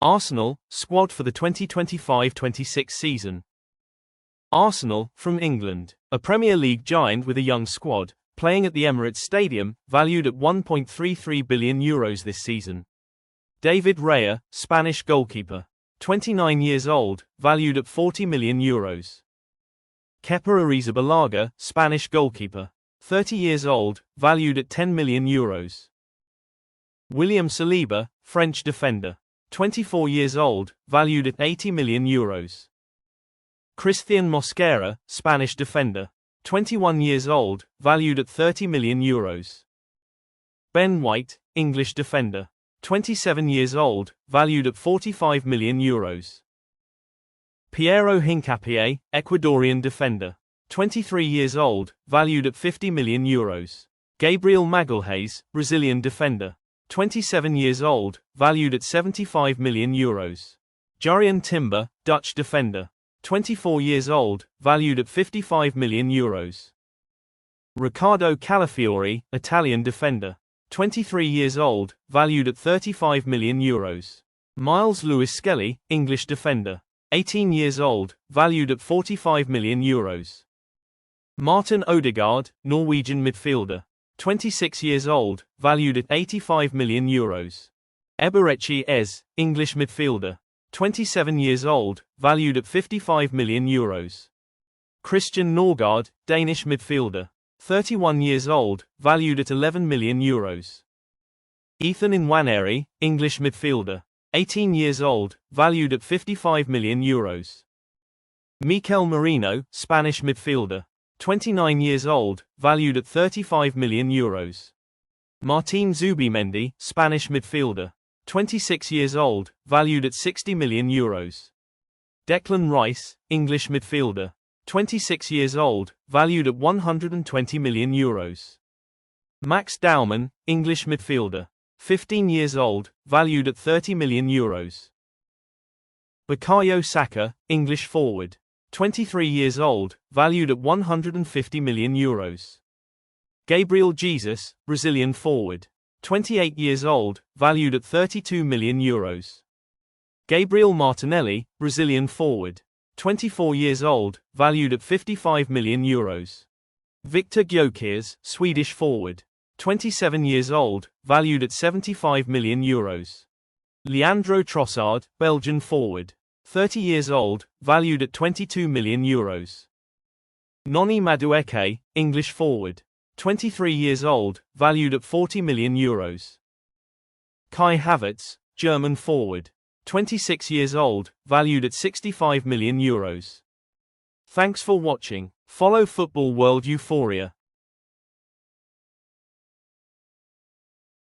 Arsenal, squad for the 2025-26 season. Arsenal, from England, a Premier League giant with a young squad, playing at the Emirates Stadium, valued at €1.33 billion this season. David Raya, Spanish goalkeeper. 29 years old, valued at €40 million. Kepa Arrizabalaga, Spanish goalkeeper. 30 years old, valued at €10 million. William Saliba, French defender. 24 years old, valued at €80 million. Christian Mosquera, Spanish defender. 21 years old, valued at €30 million. Ben White, English defender. 27 years old, valued at €45 million. Piero Hincapié, Ecuadorian defender. 23 years old, valued at €50 million. Gabriel Magalhaes, Brazilian defender. 27 years old, valued at €75 million. Jurrien Timber, Dutch defender. 24 years old, valued at €55 million. Riccardo Calafiori, Italian defender. 23 years old, valued at €35 million. Miles Lewis Skelly, English defender. 18 years old, valued at €45 million. Martin Odegaard, Norwegian midfielder. 26 years old, valued at €85 million. Eberechi Ez, English midfielder. 27 years old, valued at €55 million. Christian Norgard, Danish midfielder. 31 years old, valued at €11 million. Ethan Nwaneri, English midfielder. 18 years old, valued at €55 million. Mikel Merino, Spanish midfielder. 29 years old, valued at €35 million. Martin Zubimendi, Spanish midfielder. 26 years old, valued at €60 million. Declan Rice, English midfielder. 26 years old, valued at €120 million. Max Dowman, English midfielder. 15 years old, valued at €30 million. Bukayo Saka, English forward. 23 years old, valued at €150 million. Gabriel Jesus, Brazilian forward. 28 years old, valued at €32 million. Gabriel Martinelli, Brazilian forward. 24 years old, valued at €55 million. Victor Gyökeres, Swedish forward. 27 years old, valued at €75 million. Leandro Trossard, Belgian forward. 30 years old, valued at €22 million. Noni Madueke, English forward. 23 years old, valued at €40 million. Kai Havertz, German forward. 26 years old, valued at €65 million. Thanks for watching. Follow Football World Euphoria.